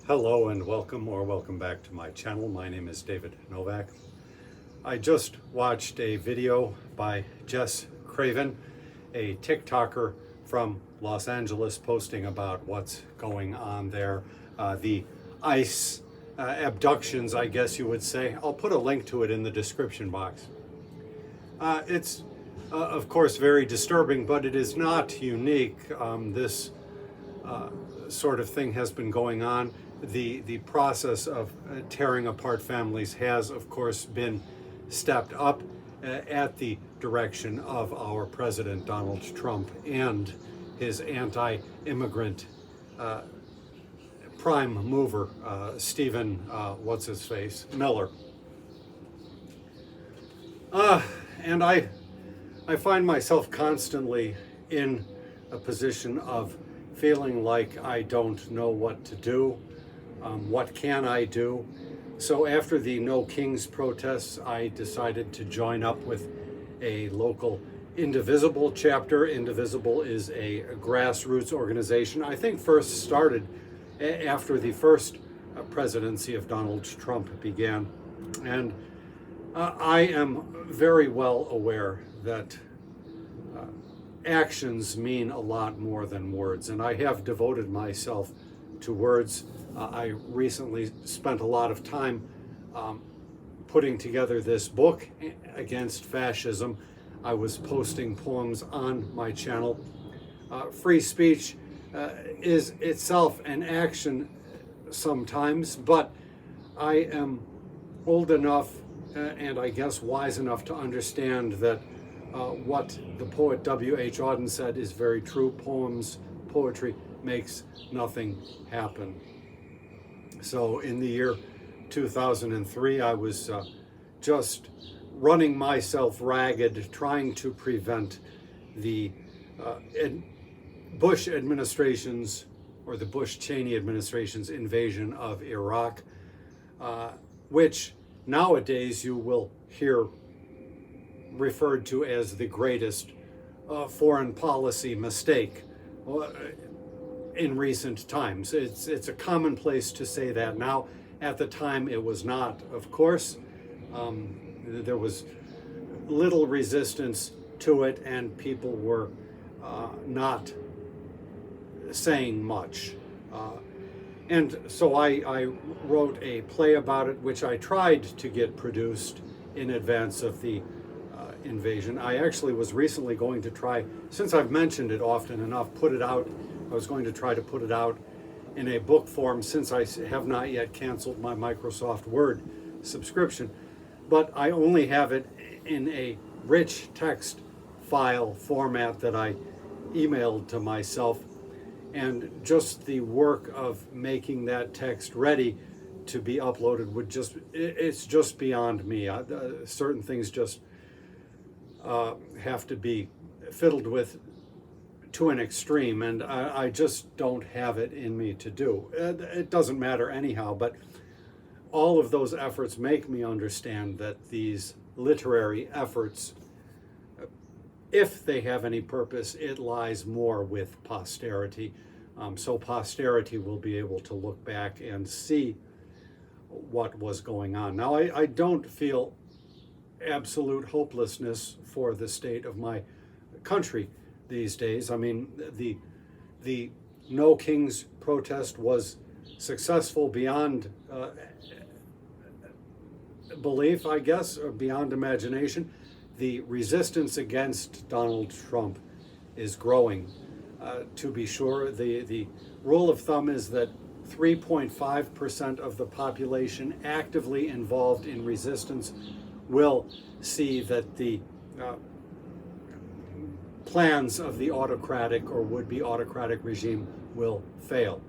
Hello and welcome back to my channel. My name is David Novak. I just watched a video by Jess Craven, a TikToker from Los Angeles, posting about what's going on there. The ICE abductions, I guess you would say. I'll put a link to it in the description box. It's of course very disturbing, but it is not unique. This sort of thing has been going on. The process of tearing apart families has, of course, been stepped up at the direction of our President Donald Trump and his anti-immigrant prime mover, Stephen, what's-his-face, Miller. And I find myself constantly in a position of feeling like I don't know what to do. What can I do? So after the No Kings protests, I decided to join up with a local Indivisible chapter. Indivisible is a grassroots organization, I think first started after the first presidency of Donald Trump began. And I am very well aware that actions mean a lot more than words, and I have devoted myself to words. I recently spent a lot of time putting together this book against fascism. I was posting poems on my channel. Free speech is itself an action sometimes, but I am old enough and I guess wise enough to understand that what the poet W.H. Auden said is very true. Poetry makes nothing happen. So in the year 2003, I was just running myself ragged, trying to prevent the Bush administration's, or the Bush-Cheney administration's invasion of Iraq, which nowadays you will hear referred to as the greatest foreign policy mistake in recent times. It's a commonplace to say that now. At the time, it was not, of course. There was little resistance to it, and people were not saying much. And so I wrote a play about it, which I tried to get produced in advance of the invasion. I actually was recently going to try, since I've mentioned it often enough, put it out. I was going to try to put it out in a book form, since I have not yet canceled my Microsoft Word subscription, but I only have it in a rich text file format that I emailed to myself, and just the work of making that text ready to be uploaded would it's just beyond me. Certain things just have to be fiddled with to an extreme, and I just don't have it in me to do. It doesn't matter anyhow, but all of those efforts make me understand that these literary efforts, if they have any purpose, it lies more with posterity. So posterity will be able to look back and see what was going on. Now, I don't feel absolute hopelessness for the state of my country these days. I mean, the No Kings protest was successful beyond belief, I guess, or beyond imagination. The resistance against Donald Trump is growing. To be sure, the rule of thumb is that 3.5% of the population actively involved in resistance will see that the plans of the autocratic or would-be autocratic regime will fail.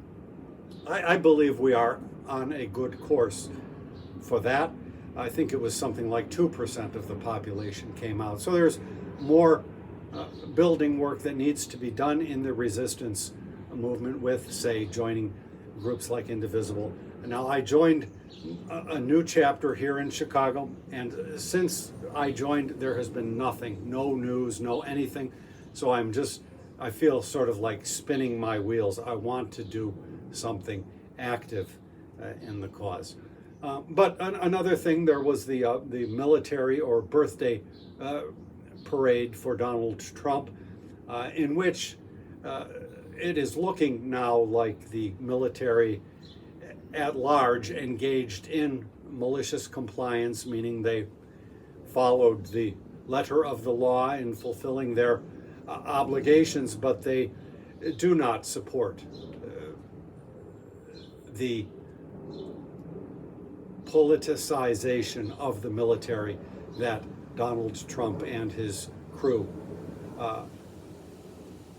I believe we are on a good course for that. I think it was something like 2% of the population came out. So there's more building work that needs to be done in the resistance movement with, say, joining groups like Indivisible. Now, I joined a new chapter here in Chicago, and since I joined, there has been nothing, no news, no anything. So I feel sort of like spinning my wheels. I want to do something active in the cause. But another thing, there was the military or birthday parade for Donald Trump, in which it is looking now like the military at large engaged in malicious compliance, meaning they followed the letter of the law in fulfilling their obligations, but they do not support the politicization of the military that Donald Trump and his crew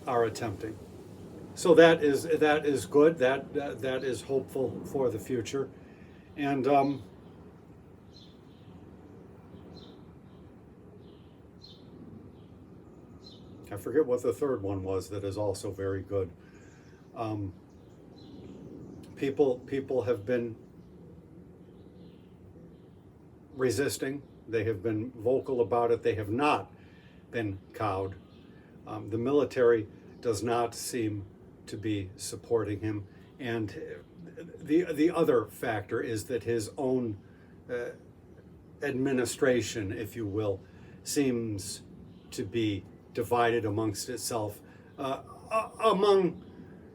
are attempting. So that is good. That is hopeful for the future, and I forget what the third one was that is also very good. People have been resisting. They have been vocal about it. They have not been cowed. The military does not seem to be supporting him. And the other factor is that his own administration, if you will, seems to be divided amongst itself,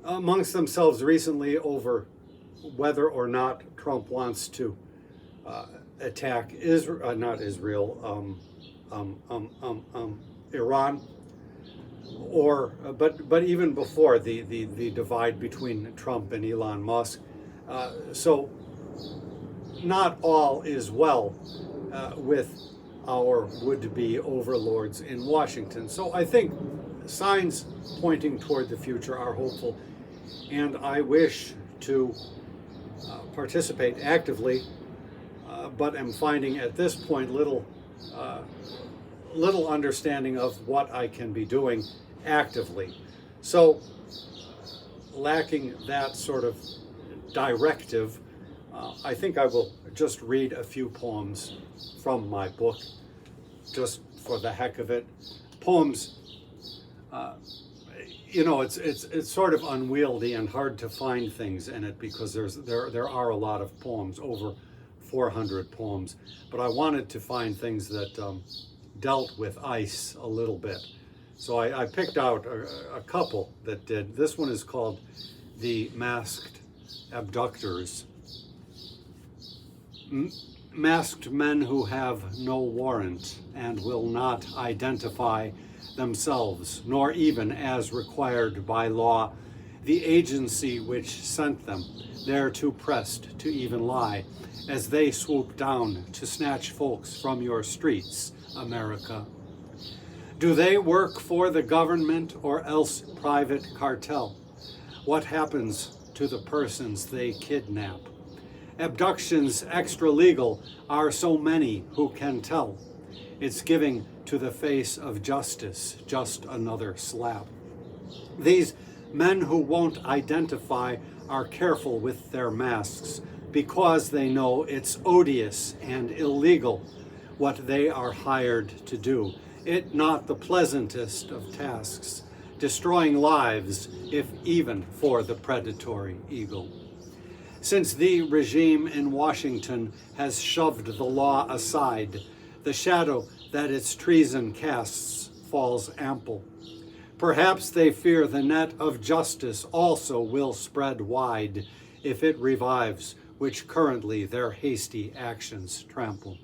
amongst themselves recently over whether or not Trump wants to attack Iran, or but even before the divide between Trump and Elon Musk. So not all is well with our would-be overlords in Washington. So I think signs pointing toward the future are hopeful, and I wish to participate actively, but am finding at this point little understanding of what I can be doing actively. So lacking that sort of directive, I think I will just read a few poems from my book, just for the heck of it. Poems, it's sort of unwieldy and hard to find things in it because there are a lot of poems, over 400 poems. But I wanted to find things that dealt with ICE a little bit. So I picked out a couple that did. This one is called The Masked Abductors. Masked men who have no warrant and will not identify themselves, nor even, as required by law, the agency which sent them. They're too pressed to even lie, as they swoop down to snatch folks from your streets, America. Do they work for the government or else private cartel? What happens to the persons they kidnap? Abductions extra legal are so many who can tell. It's giving to the face of justice just another slap. These men who won't identify are careful with their masks because they know it's odious and illegal what they are hired to do. It not the pleasantest of tasks, destroying lives, if even for the predatory eagle. Since the regime in Washington has shoved the law aside, the shadow that its treason casts falls ample. Perhaps they fear the net of justice also will spread wide if it revives, which currently their hasty actions trample.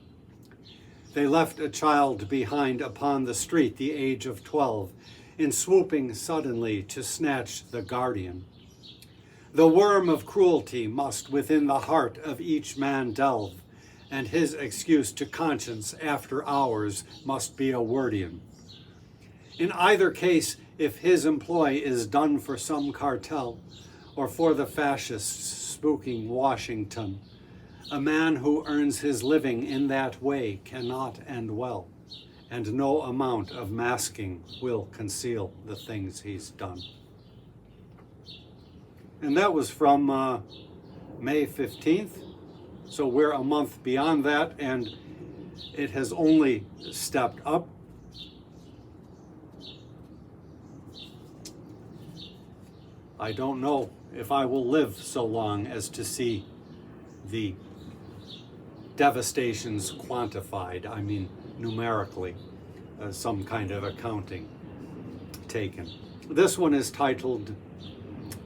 They left a child behind upon the street, the age of 12, in swooping suddenly to snatch the guardian. The worm of cruelty must within the heart of each man delve, and his excuse to conscience after hours must be a wordian. In either case, if his employ is done for some cartel, or for the fascists spooking Washington, a man who earns his living in that way cannot end well, and no amount of masking will conceal the things he's done. And that was from May 15th. So we're a month beyond that, and it has only stepped up. I don't know if I will live so long as to see the devastations quantified, I mean numerically, some kind of accounting taken. This one is titled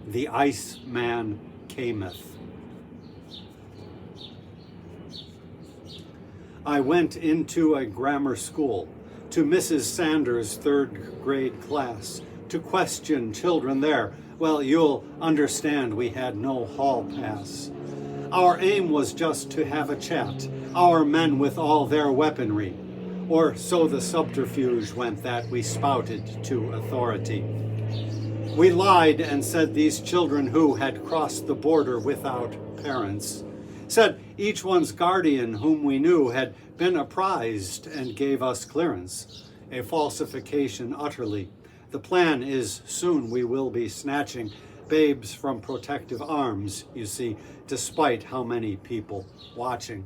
The Iceman Cameth. I went into a grammar school, to Mrs. Sanders' third grade class, to question children there. Well, you'll understand we had no hall pass. Our aim was just to have a chat, our men with all their weaponry. Or so the subterfuge went that we spouted to authority. We lied and said these children who had crossed the border without parents, said each one's guardian whom we knew had been apprised and gave us clearance, a falsification utterly. The plan is soon we will be snatching babes from protective arms, you see, despite how many people watching.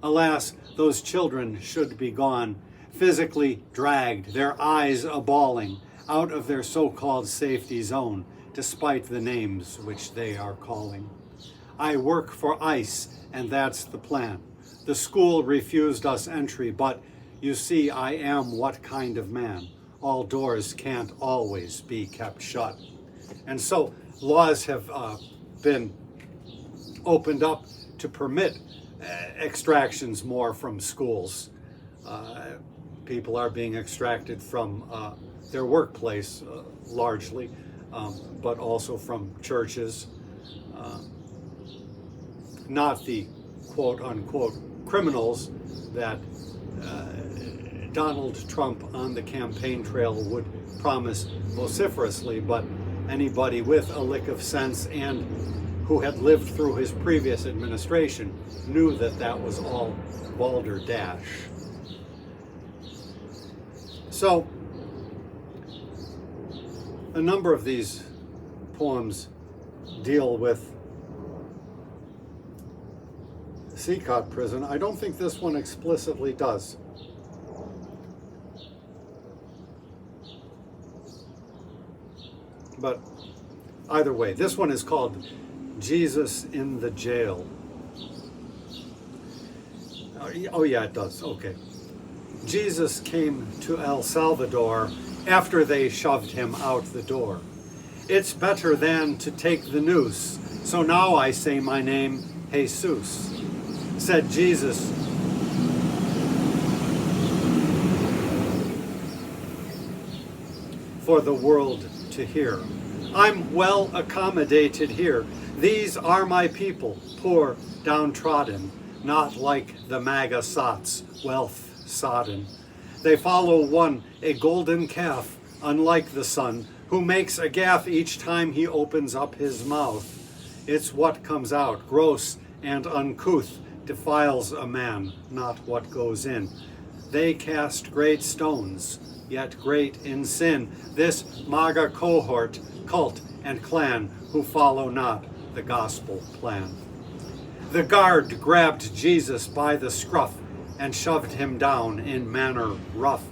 Alas, those children should be gone, physically dragged, their eyes a-bawling, out of their so-called safety zone, despite the names which they are calling. I work for ICE, and that's the plan. The school refused us entry, but you see I am what kind of man. All doors can't always be kept shut. And so laws have been opened up to permit extractions more from schools. People are being extracted from their workplace largely, but also from churches. Not the quote-unquote criminals that Donald Trump on the campaign trail would promise vociferously, but anybody with a lick of sense and who had lived through his previous administration knew that that was all balderdash. So, a number of these poems deal with Seacott prison. I don't think this one explicitly does. But either way, this one is called Jesus in the Jail. Oh yeah, it does, okay. Jesus came to El Salvador after they shoved him out the door. It's better than to take the noose, so now I say my name, Jesus, said Jesus. For the world to hear. I'm well accommodated here. These are my people, poor, downtrodden, not like the MAGA sots, wealth sodden. They follow one, a golden calf, unlike the sun, who makes a gaffe each time he opens up his mouth. It's what comes out, gross and uncouth, defiles a man, not what goes in. They cast great stones, yet great in sin, this MAGA cohort, cult, and clan, who follow not the gospel plan. The guard grabbed Jesus by the scruff and shoved him down in manner rough,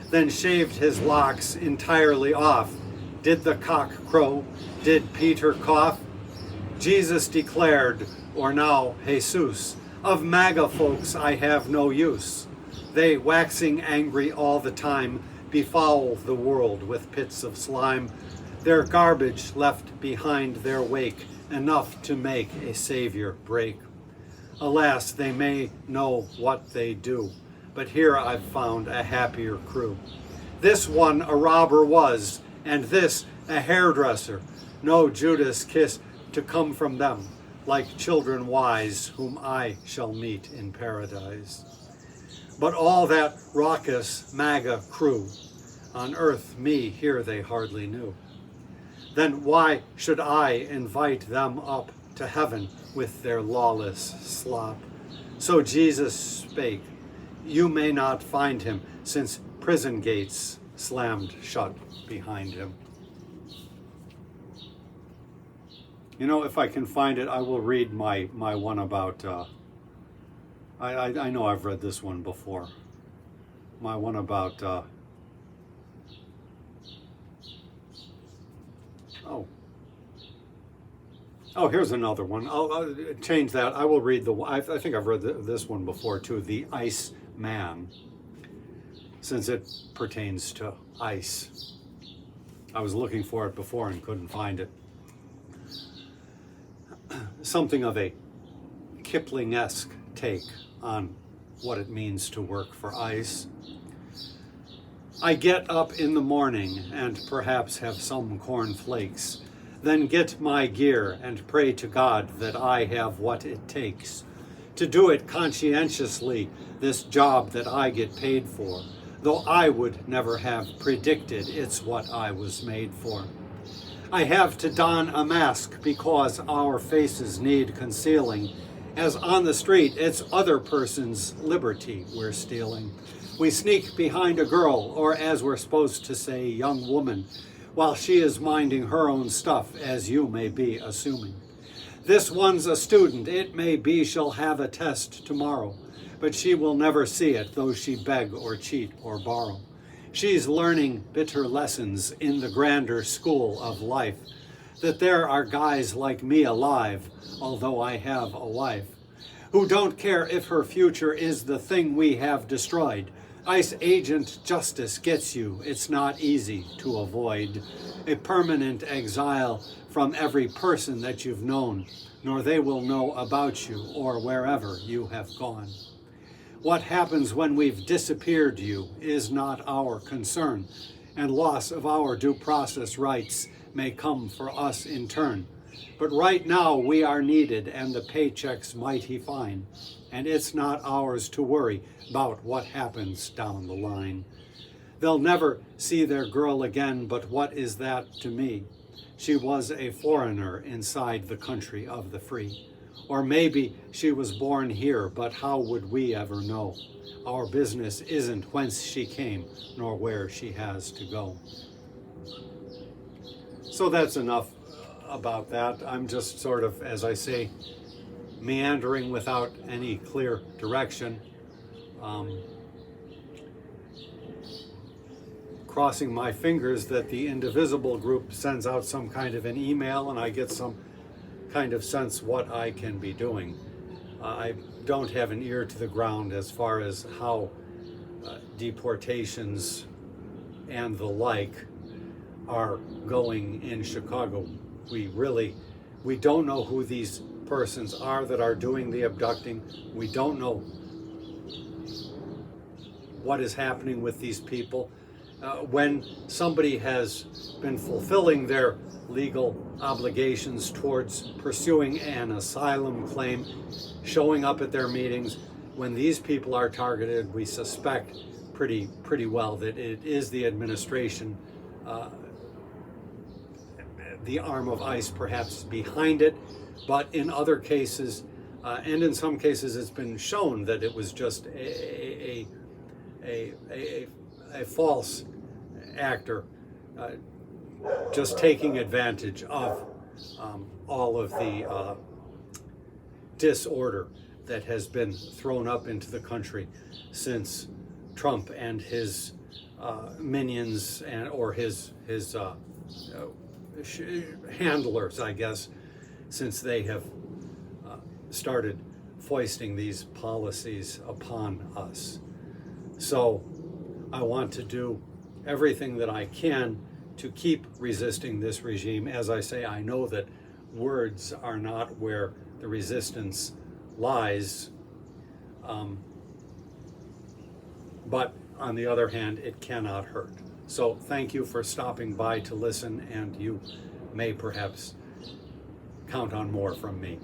then shaved his locks entirely off. Did the cock crow? Did Peter cough? Jesus declared, or now Jesus, of MAGA folks I have no use. They, waxing angry all the time, befoul the world with pits of slime. Their garbage left behind their wake, enough to make a savior break. Alas, they may know what they do, but here I've found a happier crew. This one a robber was, and this a hairdresser. No Judas kiss to come from them, like children wise, whom I shall meet in paradise. But all that raucous MAGA crew, on earth me here they hardly knew. Then why should I invite them up to heaven with their lawless slop? So Jesus spake, you may not find him, since prison gates slammed shut behind him. You know, if I can find it, I will read my one about, I know I've read this one before. My one about, Oh, here's another one. I'll change that. I will read I think I've read this one before too. The Ice Man, since it pertains to ice. I was looking for it before and couldn't find it. Something of a Kipling-esque take on what it means to work for ice. I get up in the morning and perhaps have some cornflakes, then get my gear and pray to God that I have what it takes to do it conscientiously, this job that I get paid for, though I would never have predicted it's what I was made for. I have to don a mask because our faces need concealing, as on the street it's other person's liberty we're stealing. We sneak behind a girl, or as we're supposed to say, young woman, while she is minding her own stuff, as you may be assuming. This one's a student. It may be she'll have a test tomorrow, but she will never see it, though she beg or cheat or borrow. She's learning bitter lessons in the grander school of life, that there are guys like me alive, although I have a wife, who don't care if her future is the thing we have destroyed. ICE agent justice gets you. It's not easy to avoid a permanent exile from every person that you've known, nor they will know about you or wherever you have gone. What happens when we've disappeared you is not our concern, and loss of our due process rights may come for us in turn. But right now we are needed and the paycheck's mighty fine, and it's not ours to worry about what happens down the line. They'll never see their girl again, but what is that to me? She was a foreigner inside the country of the free. Or maybe she was born here, but how would we ever know? Our business isn't whence she came, nor where she has to go. So that's enough about that. I'm just sort of, as I say, meandering without any clear direction, crossing my fingers that the Indivisible group sends out some kind of an email and I get some kind of sense what I can be doing. I don't have an ear to the ground as far as how deportations and the like are going in Chicago. We don't know who these persons are that are doing the abducting. We don't know what is happening with these people. When somebody has been fulfilling their legal obligations towards pursuing an asylum claim, showing up at their meetings, when these people are targeted, we suspect pretty well that it is the administration, the arm of ICE perhaps behind it, but in other cases, and in some cases it's been shown that it was just a false actor just taking advantage of all of the disorder that has been thrown up into the country since Trump and his minions or his handlers, I guess, since they have started foisting these policies upon us. So I want to do everything that I can to keep resisting this regime. As I say, I know that words are not where the resistance lies, but on the other hand, it cannot hurt. So thank you for stopping by to listen, and you may perhaps count on more from me.